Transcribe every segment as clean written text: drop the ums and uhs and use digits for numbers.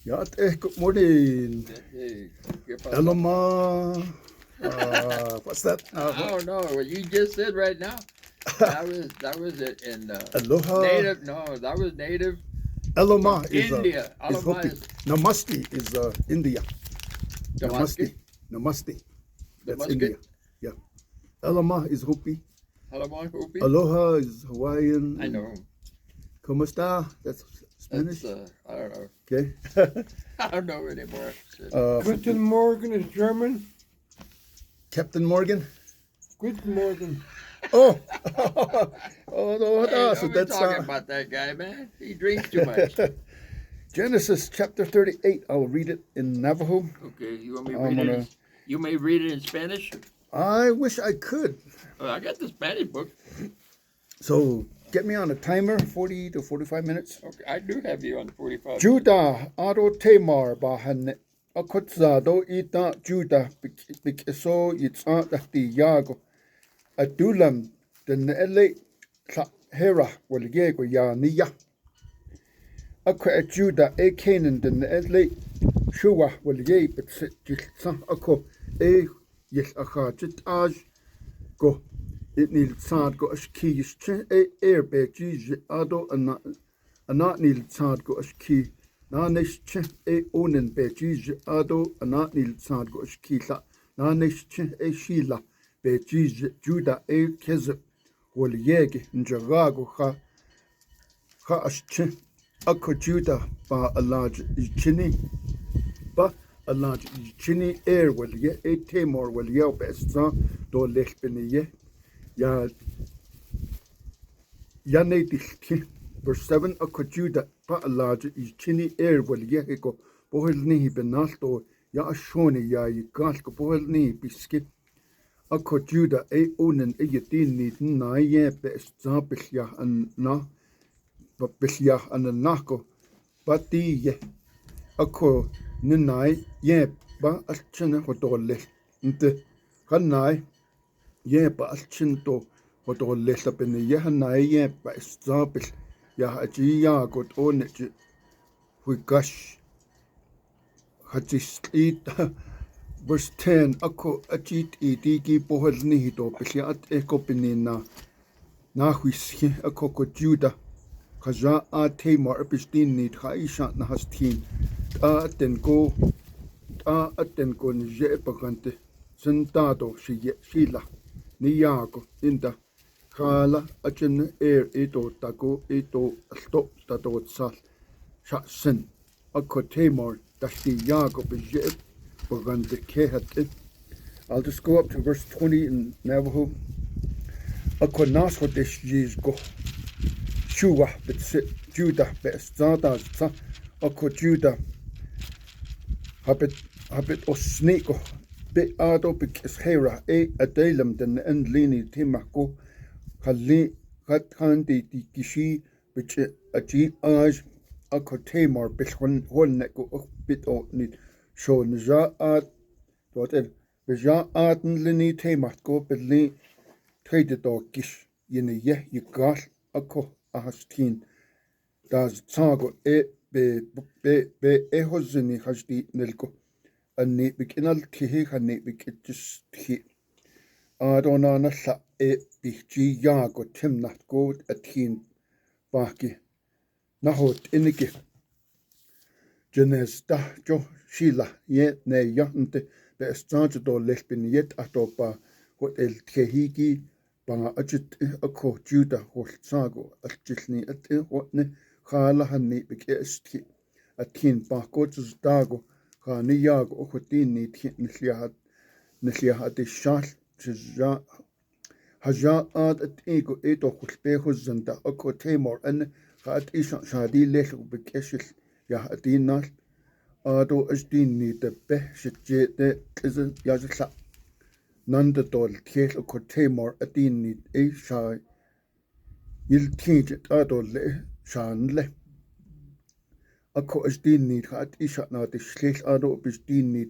Ja, good morning. Hey, Hello, Ma. What's that? I don't know what you just said right now. That was it in Aloha. native. No, that was native Hello, from Ma India. is Alama Hopi. is Namaste is India. Damascus, Namaste. Namaste. the That's musket. India. Yeah. Hello, Ma is Hopi. Alama Hopi. Aloha is Hawaiian. I know. Como esta? That's That's Spanish. I don't know. Okay. I don't know anymore. Guten Morgen is German. Captain Morgan. Guten Morgen. Oh. Hey, So don't be that's talking about that guy, man. He drinks too much. Genesis chapter 38. I'll read it in Navajo. Okay, you want me to I'm read it? gonna. You may read it in Spanish. I wish I could. Oh, I got the Spanish book. So get me on a timer, 40 to 45 minutes. Okay, I do have you on 45. Judah aro Tamar bahan akotzado ita Judah bikiso yitsa dahti yago adulam den ele sa hera walgego ya niya akwa Judah e Canaan den ele shua walge bitsit jitsa ako e yis achajit aj go it nil sad go ashki yische e erbe jiz ado ana nil sad go ashki na nishche e onen be jiz ado ana nil sad go ashki la na nishche e shila be jiz juda e kez wol yege njagago ha ashche ako juda ba alaj ichini ba alaj ichini er wol ye e temor wol ye besta do lech beniye ya Yanadilki, verse 7, ako Judah, pa alaja, is chini air wal yehiko, bohel nihi benalto, ya ashoni ya yikalko, bohel nihi biski, ako Judah, e onen e yedin ni na ye besta bishya an na, bishya an nako, bati ye, ako ninai ye ba alchina hodole, inte, hanai, ye ba alchinto, Hodolella bene yehanaye ba istabel ya aji ya got onet hugash hajislit verse 10 ako ajit idigi bohel nihido bishat eko benina na huiski ako ko juda kaja a temar bistin nit haisha na hastin aten ko ni je pagante sentado shila ni yago inda Kala achen ito tako ito alto tato sal shaksen ako temor dashti yago bejet bagande kehat. I'll just go up to verse 20 in Navajo. Ako nas hodesh jiz go shua betsit Judah bestada sa ako Judah habit osniko be ado bikis hera e adelum den endlini timako Kali Kathandi di Gishi, which a G Aj a Kotamor Bishon Horneko bit o nit show Nja at whatever Bija Aten Lini Tamat go Beli traded dog Gish Yene ye you got a ko a hastin das Tago be ehozini hasdi Nelko and ne beginal Tihi and ne begit just hit. Adonana sa bichi yago timnat god atin baki nahot inike jenes da jo shila ye ne yante be estange do lespin yet atopa hot el tehigi banga ajit ako juda hol sago alchilni at hotne khala hanni bekesti atin bako dago khani yago hotini nlihat shal Haja ad at ego eto hulpejo zanda ako temor an gaat isha shadi lech bekeshil ya adinal ado asdin ni de be shje de izen yazla nanda dol kel ako temor adin ni e sha il tinje ado le shan le ako asdin ni gaat isha na de shlech ado bisdin ni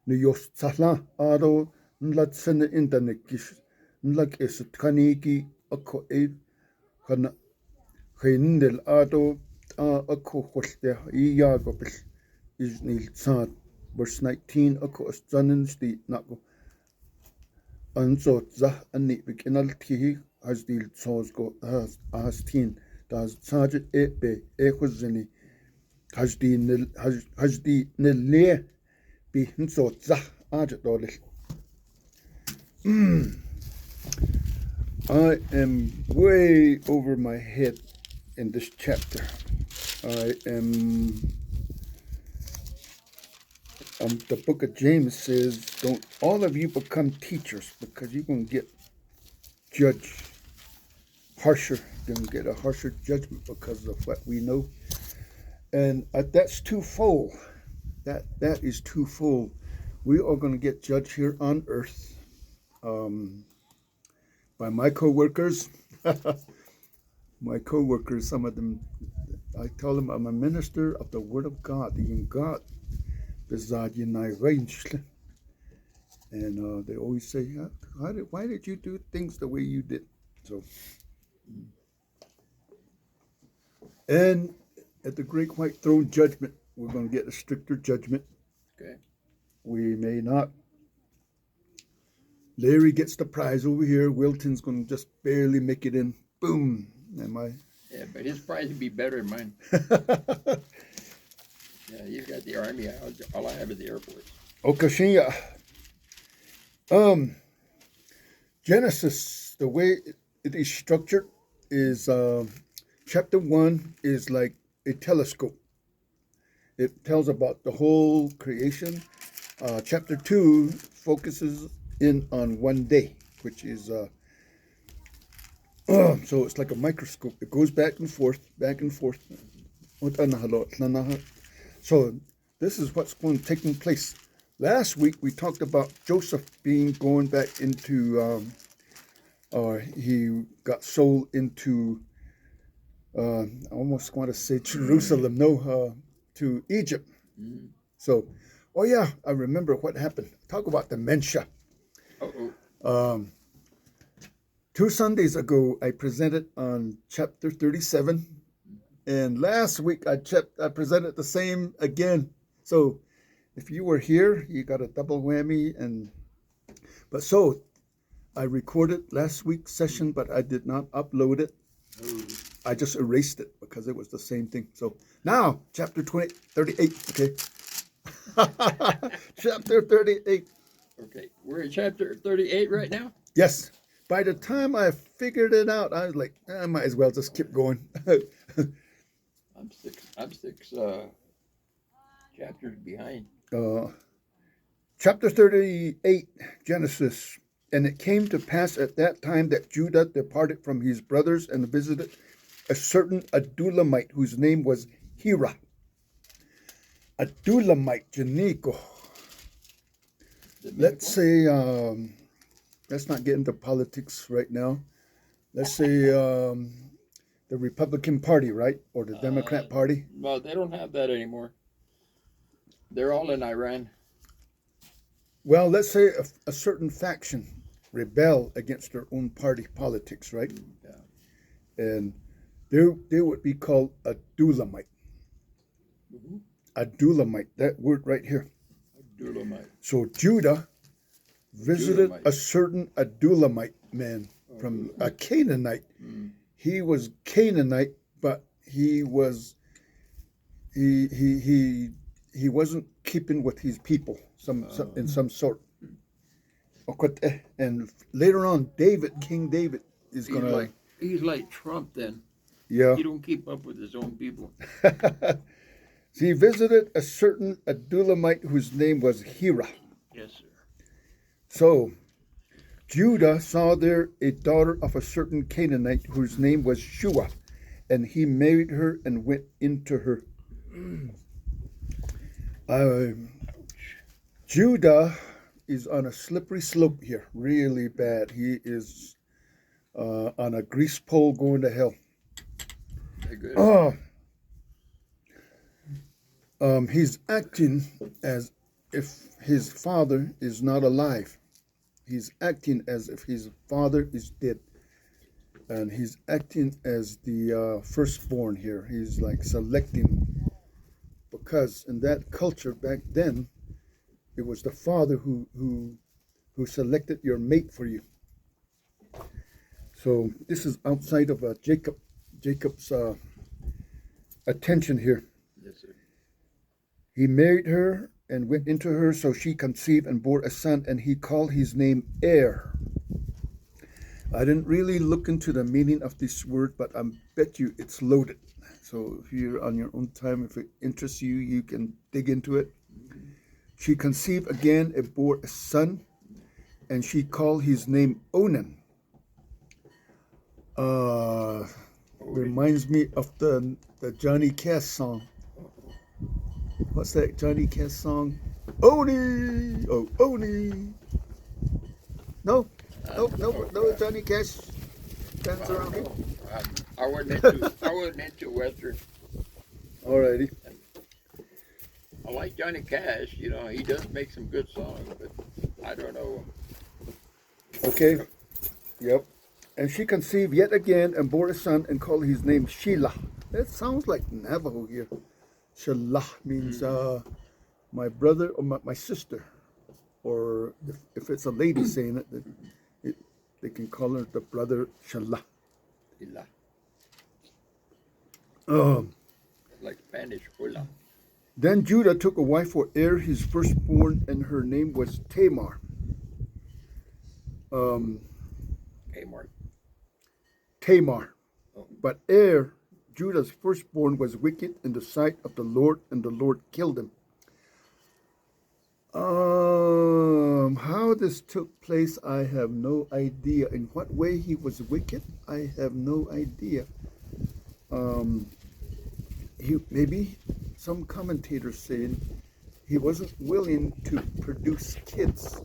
nu yos tsala ado nlat sene internet kish nlak es tkaniki ako e khana khainel ado ako kholte I yago bil is nil sa verse 19 ako astanen sti nako ansot za anni bikinal tihi has dil sos go has tin das sajet be ekhuzini has di nil le be nsot za ajet dolil. I am way over my head in this chapter. The book of James says, don't all of you become teachers, because you're going to get judged harsher. You're going to get a harsher judgment because of what we know. And that's twofold. That is twofold. We are going to get judged here on earth by my co-workers. My co-workers, some of them, I tell them I'm a minister of the Word of God. In God, and they always say, why did you do things the way you did? So, and at the great white throne judgment, we're going to get a stricter judgment. Okay. We may not. Larry gets the prize over here. Wilton's going to just barely make it in. Boom. Yeah, but his prize would be better than mine. Yeah, he's got the Army. All I have is the Air Force. Okashinya. Genesis, the way it is structured is chapter 1 is like a telescope. It tells about the whole creation. Chapter 2 focuses in on one day, which is so it's like a microscope. It goes back and forth, back and forth. So this is what's taking place. Last week we talked about Joseph going back into, he got sold into, I almost want to say Jerusalem, to Egypt. Mm-hmm. So, oh yeah, I remember what happened. Talk about dementia. Uh-oh. 2 Sundays ago, I presented on chapter 37, and last week I presented the same again. So, if you were here, you got a double whammy. So I recorded last week's session, but I did not upload it. I just erased it because it was the same thing. So now, chapter 38. Okay, chapter 38. Okay, we're in chapter 38 right now? Yes. By the time I figured it out, I was like, I might as well just keep going. I'm six chapters behind. Chapter 38, Genesis. And it came to pass at that time that Judah departed from his brothers and visited a certain Adullamite whose name was Hira. Adullamite, Janiko. Let's say, let's not get into politics right now. Let's say the Republican Party, right? Or the Democrat Party. Well, they don't have that anymore. They're all in Iran. Well, let's say a certain faction rebel against their own party politics, right? Yeah. And they would be called Adullamite. Mm-hmm. Adullamite, that word right here. Adullamite. So Judah visited a certain Adullamite man from a Canaanite. Mm. He was Canaanite, but he wasn't keeping with his people in some sort. And later on, King David is going to... He's like Trump then. Yeah. He don't keep up with his own people. So he visited a certain Adullamite whose name was Hira. Yes, sir. So Judah saw there a daughter of a certain Canaanite whose name was Shua, and he married her and went into her. Judah is on a slippery slope here, really bad. He is on a grease pole going to hell. Very good. He's acting as if his father is not alive. He's acting as if his father is dead. And he's acting as the firstborn here. He's like selecting, because in that culture back then, it was the father who selected your mate for you. So this is outside of Jacob's attention here. Yes, sir. He married her and went into her, so she conceived and bore a son, and he called his name Er. I didn't really look into the meaning of this word, but I bet you it's loaded. So if you're on your own time, if it interests you, you can dig into it. She conceived again and bore a son, and she called his name Onan. Reminds me of the Johnny Cash song. What's that Johnny Cash song? Oni! Oh, Oni! No, no Johnny Cash fans around here. I wasn't into Western. Alrighty. I like Johnny Cash. You know, he does make some good songs, but I don't know. Okay. Yep. And she conceived yet again and bore a son and called his name Shelah. That sounds like Navajo here. Shelah means my brother or my sister. Or if it's a lady saying it, they can call her the brother Shelah. Like Spanish, hola. Then Judah took a wife for Er, his firstborn, and her name was Tamar. Tamar. But Er, Judah's firstborn, was wicked in the sight of the Lord, and the Lord killed him. How this took place, I have no idea. In what way he was wicked, I have no idea. Maybe some commentators saying he wasn't willing to produce kids,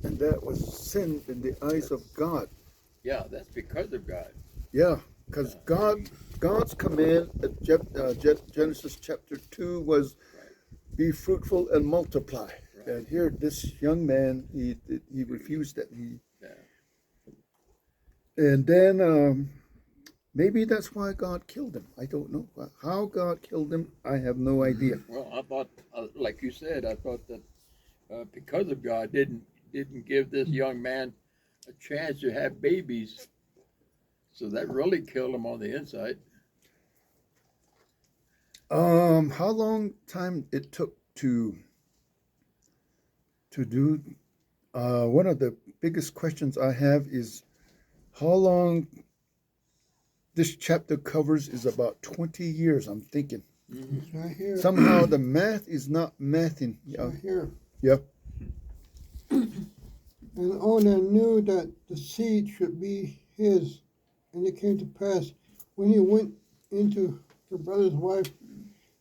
and that was sin in the eyes of God. Yeah, that's because of God. Yeah, because God's command at Genesis chapter 2 was be fruitful and multiply. Right. And here, this young man, he refused that. And then maybe that's why God killed him. I don't know how God killed him. I have no idea. Well, I thought, like you said, I thought that because of God didn't give this young man a chance to have babies, so that really killed him on the inside. How long time it took to do? One of the biggest questions I have is how long this chapter covers is about 20 years. I'm thinking. It's right here. Somehow the math is not mathing. Right here. Yeah. And Onan knew that the seed should be his, and it came to pass when he went into her brother's wife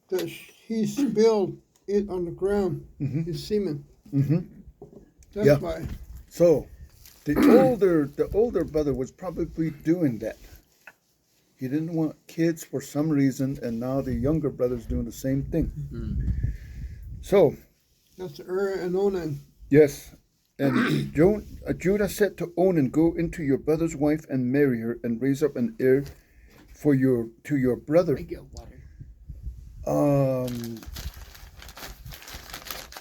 that he spilled it on the ground, his semen. That's why. So the older brother was probably doing that. He didn't want kids for some reason, and now the younger brother's doing the same thing. So that's and Onan. Yes. And Judah said to Onan, "Go into your brother's wife and marry her, and raise up an heir to your brother."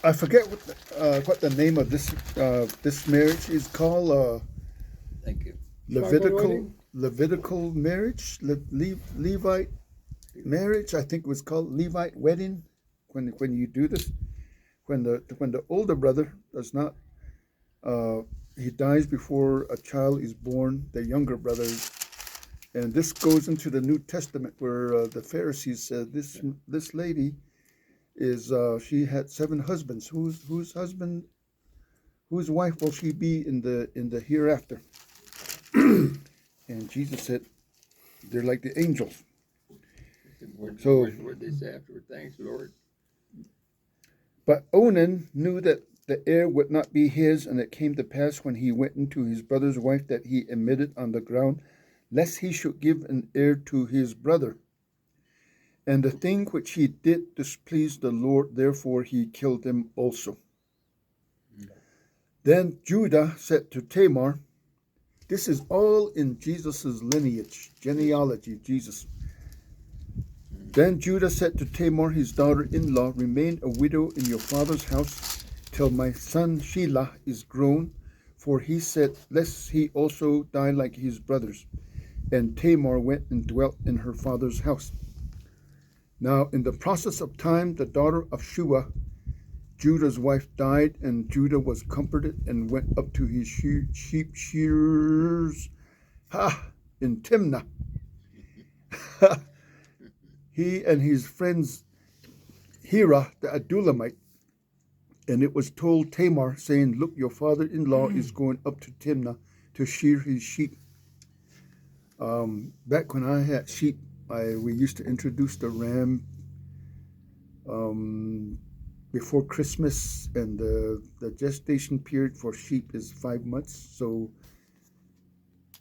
I forget what the name of this marriage is called. Thank you. Levitical marriage, Levite marriage. I think it was called Levite wedding. When you do this, when the older brother does not. He dies before a child is born, the younger brother. And this goes into the New Testament where the Pharisees said, this lady is, she had 7 husbands. Whose wife will she be in the hereafter? And Jesus said, they're like the angels. What did they say afterward? Thanks, Lord. But Onan knew that the heir would not be his, and it came to pass when he went into his brother's wife that he emitted on the ground, lest he should give an heir to his brother. And the thing which he did displeased the Lord, therefore he killed him also. Then Judah said to Tamar, this is all in Jesus' lineage, genealogy, Jesus. Then Judah said to Tamar, his daughter-in-law, remain a widow in your father's house till my son Shelah is grown, for he said, lest he also die like his brothers. And Tamar went and dwelt in her father's house. Now, in the process of time, the daughter of Shua, Judah's wife, died, and Judah was comforted and went up to his sheep shearers in Timnah. He and his friends Hira the Adullamite. And it was told Tamar, saying, look, your father-in-law is going up to Timnah to shear his sheep. Back when I had sheep, we used to introduce the ram before Christmas, and the gestation period for sheep is 5 months. So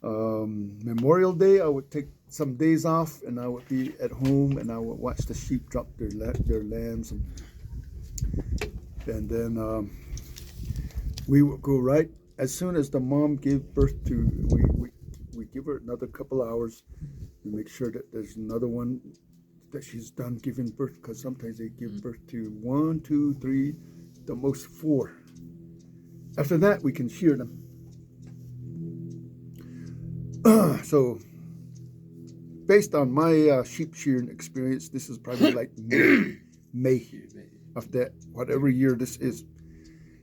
Memorial Day, I would take some days off, and I would be at home, and I would watch the sheep drop their lambs, and then we would go right as soon as the mom gave birth to. We give her another couple hours. We make sure that there's another one that she's done giving birth, because sometimes they give birth to 1, 2, 3, the most 4. After that, we can shear them. So, based on my sheep shearing experience, this is probably like May of that, whatever year this is.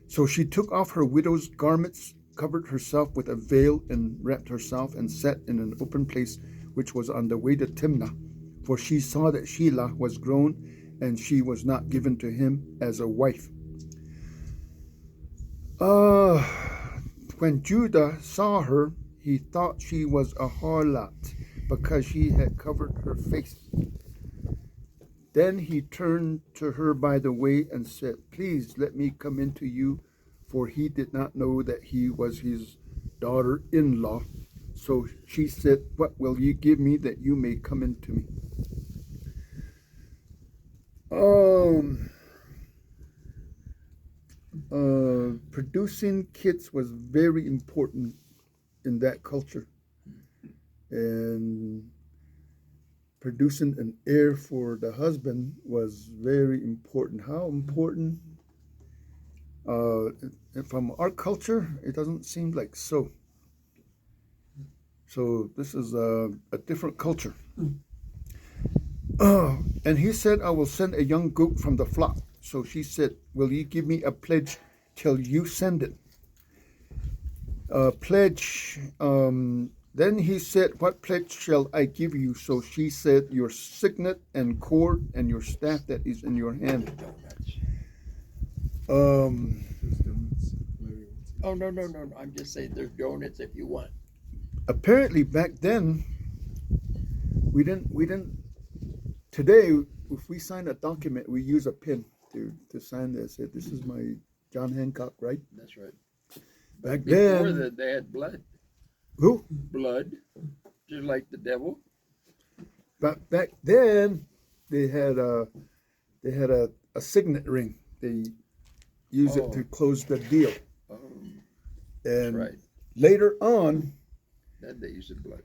So she took off her widow's garments, covered herself with a veil, and wrapped herself, and sat in an open place which was on the way to Timnah. For she saw that Shelah was grown, and she was not given to him as a wife. When Judah saw her, he thought she was a harlot, because she had covered her face. Then he turned to her by the way and said, please let me come in to you, for he did not know that he was his daughter-in-law. So she said, what will you give me that you may come in to me? Producing kids was very important in that culture, and producing an heir for the husband was very important. How important? From our culture, it doesn't seem like so. So this is a different culture. And he said, I will send a young goat from the flock. So she said, will you give me a pledge till you send it? Pledge. Then he said, what pledge shall I give you? So she said, your signet and cord and your staff that is in your hand. Oh, no. I'm just saying there's donuts if you want. Apparently back then, we didn't, today, if we sign a document, we use a pen to sign this. Say, this is my John Hancock, right? That's right. Back Before then. that, they had blood. Who? Blood, just like the devil. But back then, they had a signet ring. They used it to close the deal. And right. Later on, Then they used the blood.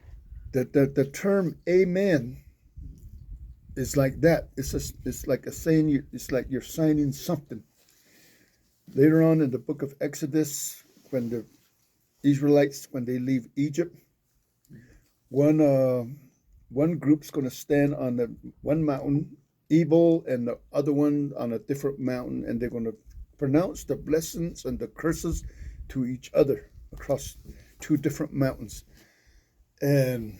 the term "amen" is like that. It's like a saying. It's like you're signing something. Later on in the book of Exodus, when the Israelites, when they leave Egypt, one group's going to stand on the one mountain, Ebal, and the other one on a different mountain, and they're going to pronounce the blessings and the curses to each other across 2 different mountains. And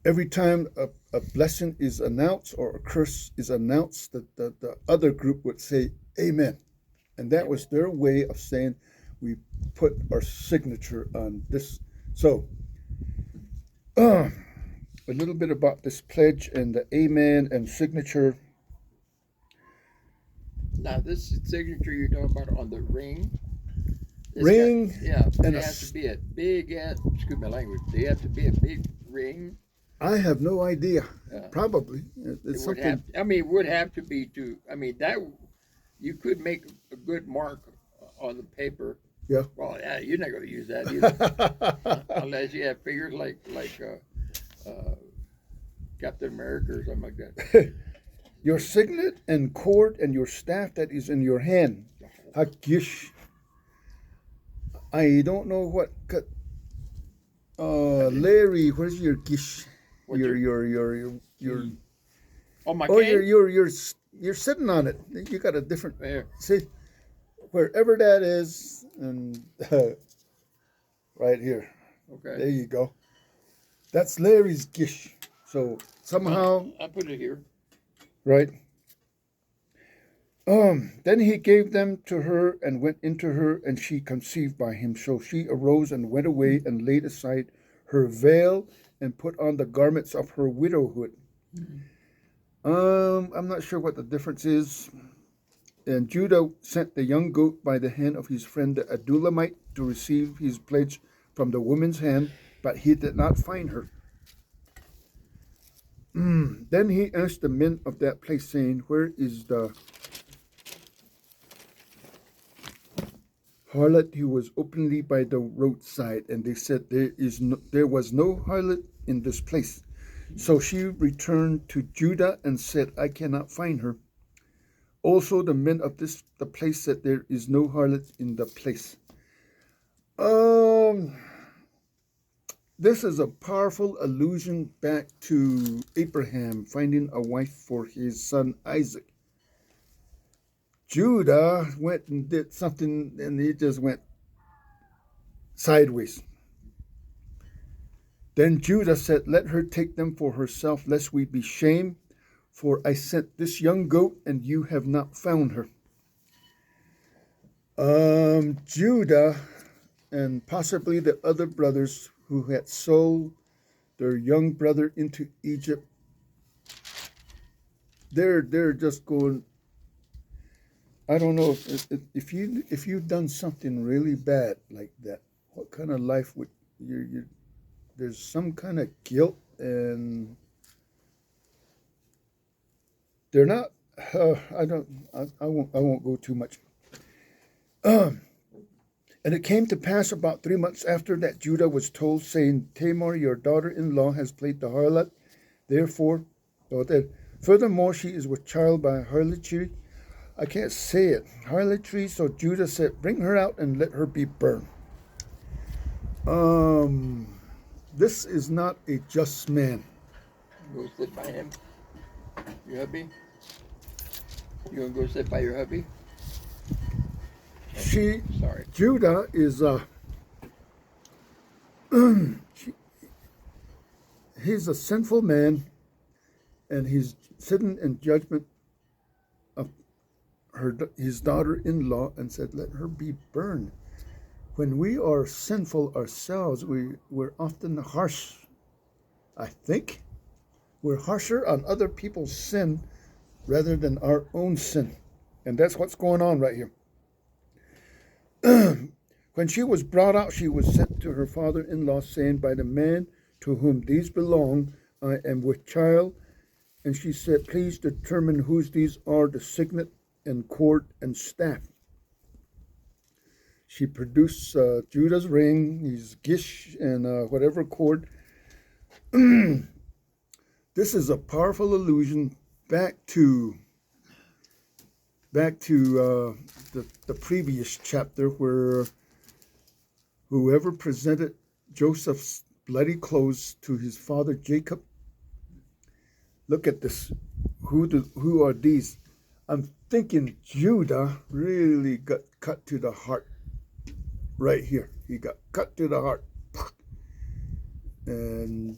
every time a blessing is announced or a curse is announced, the other group would say, amen. And that was their way of saying, we put our signature on this. So, a little bit about this pledge and the amen and signature. Now, this signature you're talking about on the ring. Ring. And it has to be a big ass, excuse my language, they have to be a big ring. I have no idea. Probably. It's something. It would have to be that you could make a good mark on the paper. Yeah. Well, you're not going to use that either, unless you have figures like Captain America or something like that. Your signet and cord and your staff that is in your hand. Hagish. I don't know what. Larry, where's your gish? What's Your. Oh, my Oh, cane? you're sitting on it. You got a different. There. See, wherever that is, and right here. Okay. There you go. That's Larry's gish. So somehow, I put it here. right. Then he gave them to her and went into her, and she conceived by him. So she arose and went away and laid aside her veil and put on the garments of her widowhood. I'm not sure what the difference is. And Judah sent the young goat by the hand of his friend the Adullamite to receive his pledge from the woman's hand, but he did not find her. Then he asked the men of that place, saying, where is the harlot who was openly by the roadside? And they said, there was no harlot in this place. So she returned to Judah and said, I cannot find her. Also the men of the place said, there is no harlot in the place. This is a powerful allusion back to Abraham finding a wife for his son Isaac. Judah went and did something, and he just went sideways. Then Judah said, let her take them for herself, lest we be shamed, for I sent this young goat, and you have not found her. Judah and possibly the other brothers who had sold their young brother into Egypt, they're just going, I don't know if you've done something really bad like that, what kind of life would you there's some kind of guilt, and they're not. I won't go too much. And it came to pass about 3 months after that Judah was told, saying, Tamar, your daughter-in-law, has played the harlot. Therefore, furthermore, she is with child by harlotry. I can't say it. Harlotry. So Judah said, bring her out and let her be burned. This is not a just man. Go sit by him. Your hubby? You want to go sit by your hubby? Sorry. Judah is he's a sinful man, and he's sitting in judgment of his daughter-in-law and said, let her be burned. When we are sinful ourselves, we're often harsh. I think we're harsher on other people's sin rather than our own sin. And that's what's going on right here. When she was brought out, she was sent to her father-in-law, saying, by the man to whom these belong, I am with child. And she said, please determine whose these are, the signet and cord and staff. She produced Judah's ring, his gish, and whatever cord. This is a powerful allusion back to the previous chapter, where whoever presented Joseph's bloody clothes to his father Jacob. Look at this. Who are these? I'm thinking Judah really got cut to the heart. Right here, he got cut to the heart, and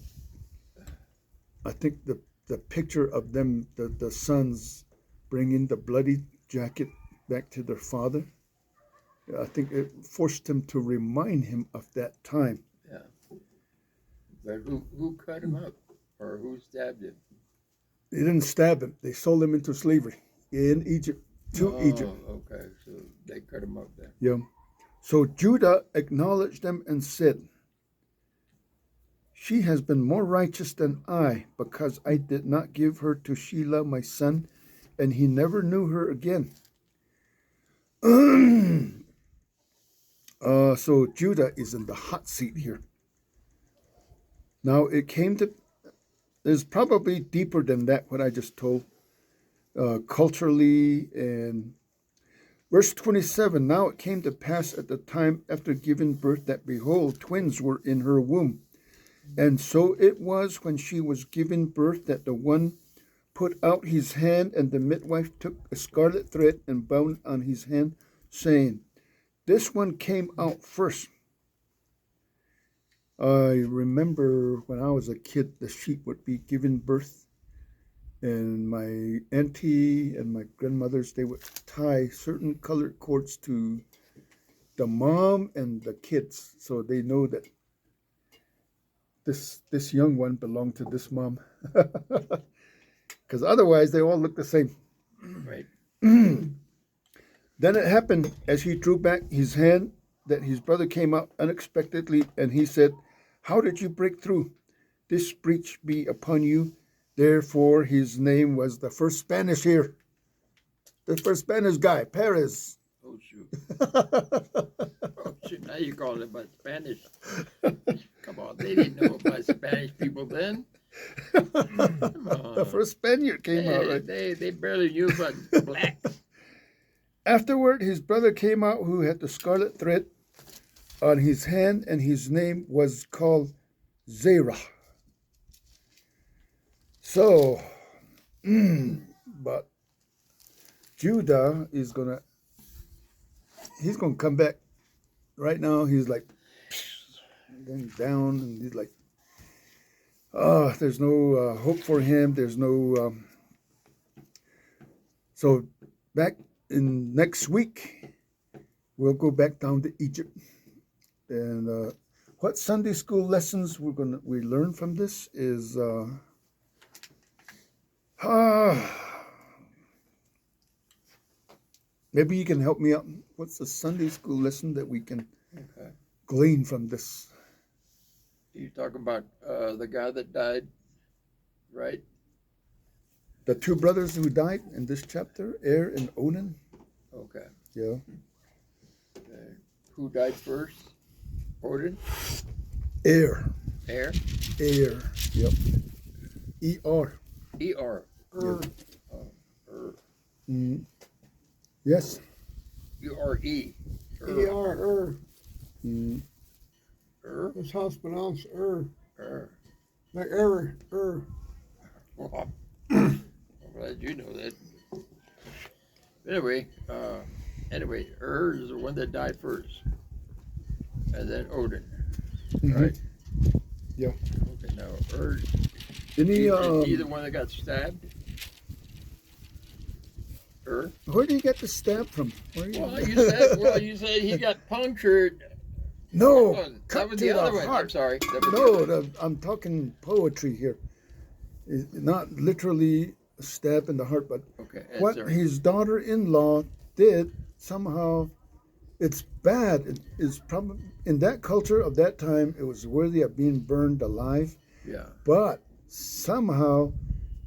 I think the picture of them, the sons, bringing the bloody jacket back to their father, I think it forced him to remind him of that time. Yeah. But who cut him up, or who stabbed him? They didn't stab him. They sold him into slavery in Egypt, to Egypt. Okay, so they cut him up there. Yeah. So Judah acknowledged them and said, she has been more righteous than I, because I did not give her to Shelah my son, and he never knew her again. So Judah is in the hot seat here. Now it came to is probably deeper than that, what I just told, culturally. And verse 27, now it came to pass at the time after giving birth that, behold, twins were in her womb. And so it was when she was giving birth that the one put out his hand, and the midwife took a scarlet thread and bound on his hand, saying, this one came out first. I remember when I was a kid, the sheep would be giving birth, and my auntie and my grandmothers, they would tie certain colored cords to the mom and the kids, so they know that this young one belonged to this mom. Because otherwise they all look the same. Right. Then it happened, as he drew back his hand, that his brother came out unexpectedly, and he said, how did you break through? This breach be upon you. Therefore his name was the first Spanish here. The first Spanish guy, Perez. Oh, shoot. Oh, shoot. Now you call it about Spanish. Come on. They didn't know about Spanish people then. Come on. The first Spaniard came out, right? They barely knew about blacks. Afterward, his brother came out, who had the scarlet thread on his hand, and his name was called Zerah. So, but Judah is he's gonna come back. Right now, he's like going down, and he's like, there's no hope for him. There's no. So back in next week, we'll go back down to Egypt, and what Sunday school lessons we learn from this is maybe you can help me out. What's the Sunday school lesson that we can glean from this? You're talking about the guy that died, right? The two brothers who died in this chapter, Er and Onan. Okay. Yeah. Who died first? Odin? Er. Er? Yep. E-R. E-R. Yes. U-R-E. E-R. Mm. That's how it's pronounced. Like error. Well, I'm glad you know that. Anyway, is the one that died first, and then Odin, right? Yeah. Okay, now Is he the one that got stabbed? where did he get the stab from? You said he got punctured. No, That cut was to the the other one. heart. I'm sorry. I'm talking poetry here. It's not literally a stab in the heart, but Okay. what his daughter-in-law did, somehow it's bad. It is probably in that culture of that time, it was worthy of being burned alive. Yeah. But somehow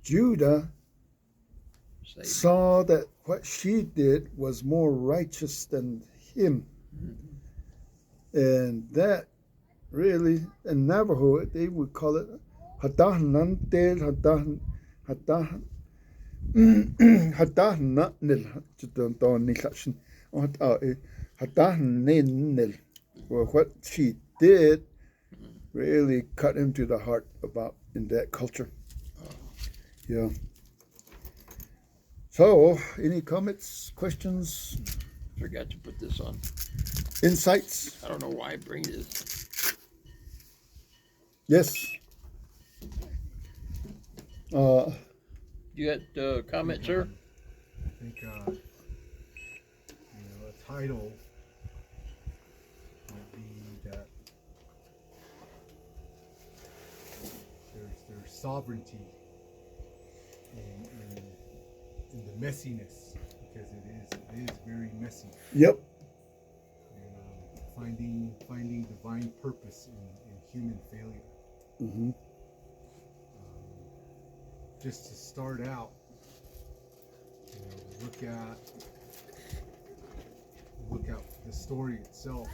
Judah saw that what she did was more righteous than him. And that really, in Navajo, they would call it Hadahnantel, Hadahnanel. Well, what she did really cut him to the heart about in that culture. Yeah. So, any comments, questions, Forgot to put this on. insights? I don't know why I bring this. Yes. You got comments, sir? I think a title might be that there's sovereignty in the messiness, because it is very messy. Yep. And finding divine purpose in human failure. Mm-hmm. Just to start out, look at the story itself.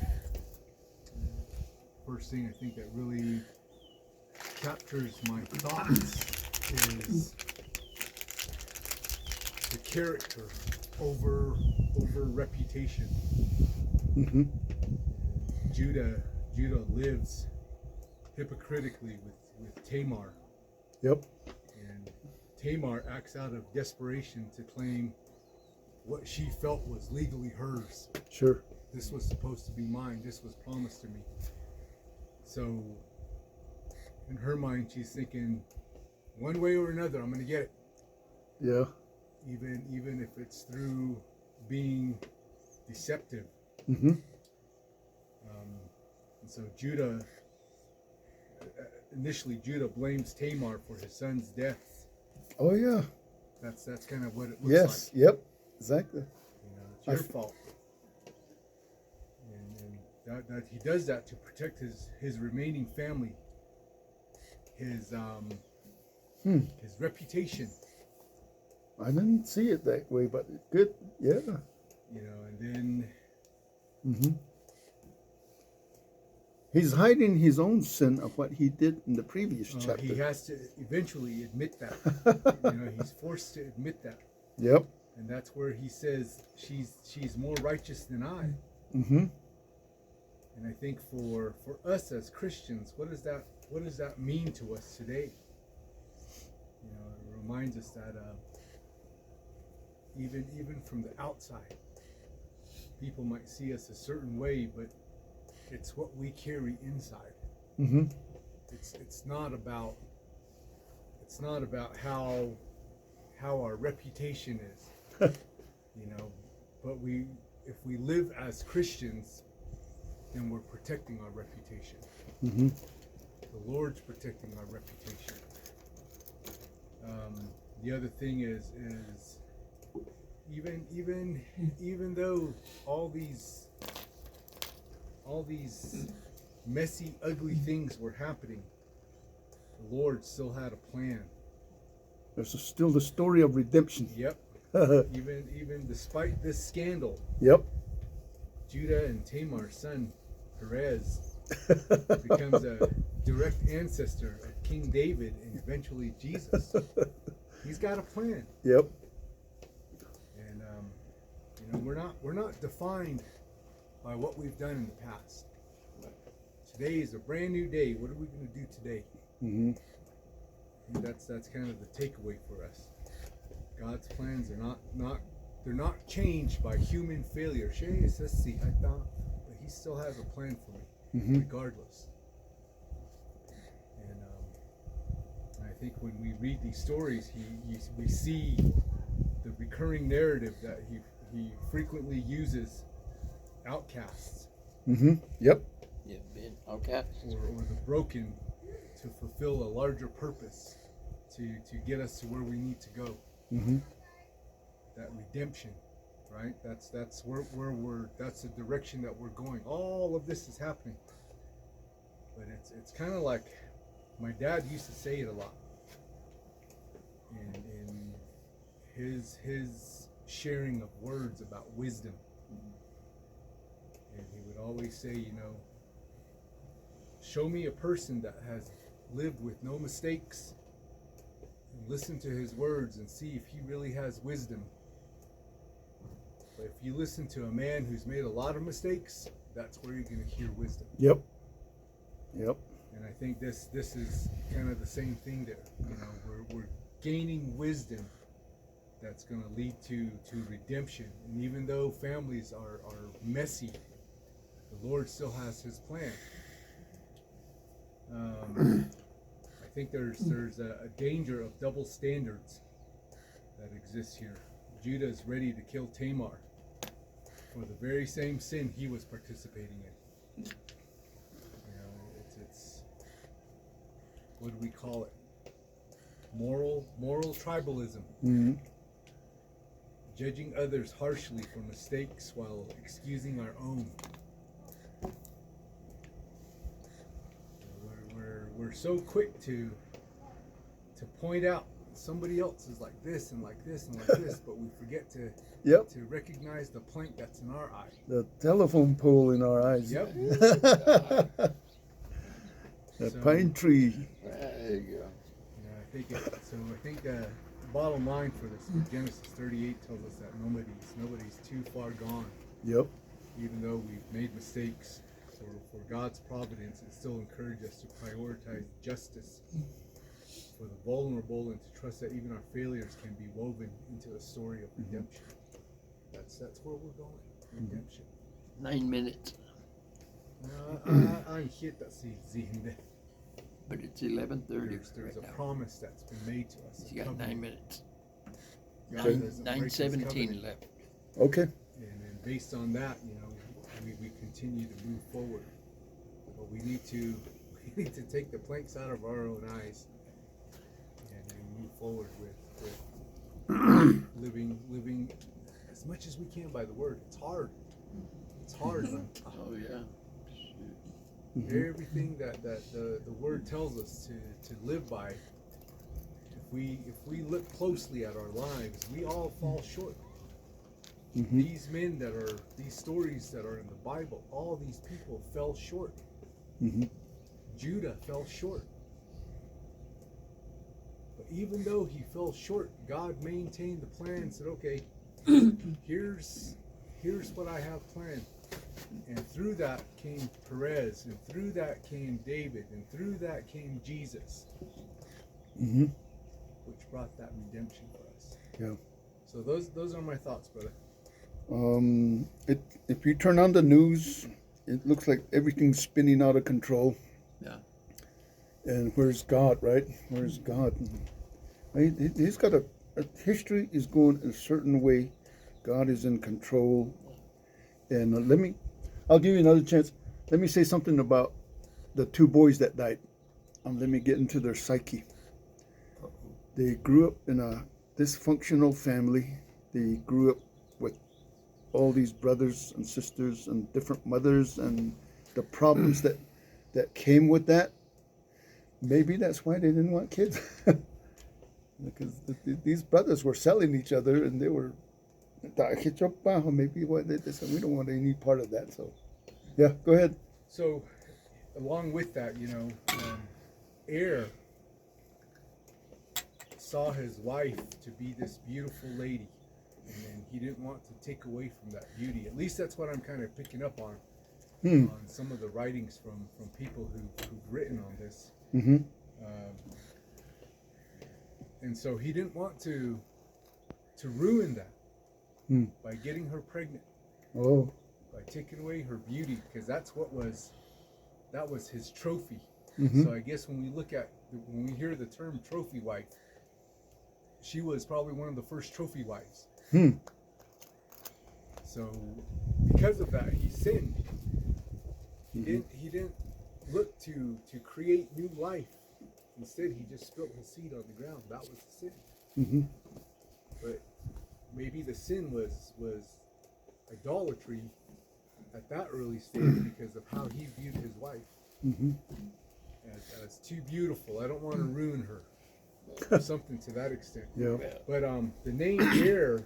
First thing I think that really captures my thoughts is the character over reputation. Mm-hmm. Judah lives hypocritically with Tamar, Yep. and Tamar acts out of desperation to claim what she felt was legally hers. Sure. This was supposed to be mine. This was promised to me. So in her mind, she's thinking, one way or another, I'm going to get it. Yeah. Even if it's through being deceptive. Mm-hmm. And so initially Judah blames Tamar for his son's death. Oh yeah. That's kind of what it looks Yes. like. Yep. Exactly. You know, it's your fault. And that he does that to protect his remaining family, his reputation. I didn't see it that way, but good. Yeah. You know, and then Mm-hmm. He's hiding his own sin of what he did in the previous chapter. he has to eventually admit that. You know, he's forced to admit that. Yep. And that's where he says she's more righteous than I. Mm-hmm. And I think for us as Christians, what does that mean to us today? You know, it reminds us that even from the outside, people might see us a certain way, but it's what we carry inside. Mm-hmm. It's not about how our reputation is. You know, but if we live as Christians, then we're protecting our reputation. Mm-hmm. The Lord's protecting our reputation. The other thing is even though all these messy, ugly things were happening, the Lord still had a plan. There's still the story of redemption. Yep. Even despite this scandal, Yep. Judah and Tamar's son Perez becomes a direct ancestor of King David and eventually Jesus. He's got a plan, Yep. and you know, we're not defined by what we've done in the past. Today is a brand new day. What are we going to do today? Mm-hmm. And that's kind of the takeaway for us. God's plans are not changed by human failure. But He still has a plan for me, Mm-hmm. regardless. And I think when we read these stories, we see the recurring narrative that he frequently uses outcasts Mm-hmm. Yep. Yeah, being outcast. or the broken to fulfill a larger purpose, to get us to where we need to go. Mm-hmm. That redemption, right? That's where we're. That's the direction that we're going. All of this is happening, but it's kind of like my dad used to say it a lot. In his sharing of words about wisdom, and he would always say, you know, show me a person that has lived with no mistakes, and listen to his words and see if he really has wisdom. But if you listen to a man who's made a lot of mistakes, that's where you're going to hear wisdom. Yep. Yep. And I think this is kind of the same thing there. You know, we're gaining wisdom that's going to lead to redemption. And even though families are messy, the Lord still has His plan. I think there's a danger of double standards that exists here. Judah is ready to kill Tamar for the very same sin he was participating in. You know, it's what do we call it? Moral tribalism. Mm-hmm. Judging others harshly for mistakes while excusing our own. We're so quick to point out somebody else is like this and like this and like this, but we forget to Yep. recognize the plank that's in our eye. The telephone pole in our eyes. Yep. The So- pine tree. There you go. I take it. So I think the bottom line for this, Genesis 38 tells us that nobody's too far gone. Yep. Even though we've made mistakes, for God's providence, it still encourages us to prioritize justice for the vulnerable and to trust that even our failures can be woven into a story of redemption. That's where we're going. Redemption. 9 minutes, I'm here to see Zinde. but it's 11:30 There's right a now. promise that's been made to us. You got 9 minutes. God doesn't break his 9:17 covenant. left. Okay. And based on that, we continue to move forward. But we need to take the planks out of our own eyes and move forward with living as much as we can by the word. It's hard. It's hard. Man. Oh yeah. Everything that the word tells us to live by. If we look closely at our lives, we all fall short. These men these stories that are in the Bible, all these people fell short. Judah fell short. But even though he fell short, God maintained the plan and said, okay, here's what I have planned. And through that came Perez, and through that came David, and through that came Jesus, which brought that redemption for us. Yeah. So those are my thoughts, brother. If you turn on the news, it looks like everything's spinning out of control. Yeah. And where's God, right? Where's God? He's got history is going a certain way. God is in control. And I'll give you another chance. Let me say something about the two boys that died. Let me get into their psyche. They grew up in a dysfunctional family. They grew up with all these brothers and sisters and different mothers and the problems that came with that. Maybe that's why they didn't want kids. Because these brothers were selling each other and they were maybe what they said, we don't want any part of that. So yeah, go ahead. So along with that, Er saw his wife to be this beautiful lady, and he didn't want to take away from that beauty. At least that's what I'm kind of picking up on some of the writings from people who've written on this. And so he didn't want to ruin that by getting her pregnant, by taking away her beauty, because that was his trophy. So I guess when we hear the term trophy wife, she was probably one of the first trophy wives. So because of that, he sinned. He didn't look to create new life. Instead, he just spilled his seed on the ground. That was the sin. But maybe the sin was idolatry at that early stage because of how he viewed his wife as too beautiful. I don't want to ruin her. Or something to that extent. Yeah. But the name Er,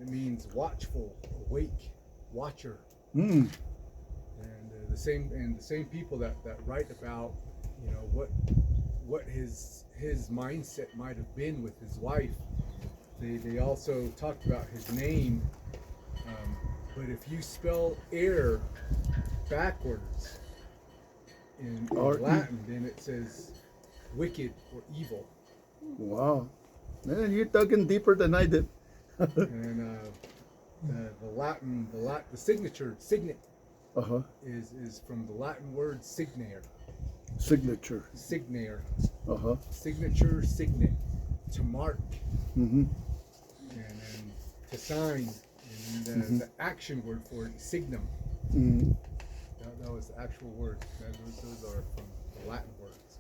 it means watchful, awake, watcher. And the same people that write about what his mindset might have been with his wife. They also talked about his name. But if you spell Er backwards in Latin, then it says wicked or evil. Wow. Man, you dug in deeper than I did. And the signature, signet, is from the Latin word signare. Signature. Signare. Signature, signet, to mark. And to sign. And the action word for it, signum. That was the actual word. Those are from the Latin words.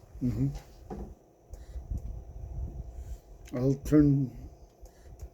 I'll turn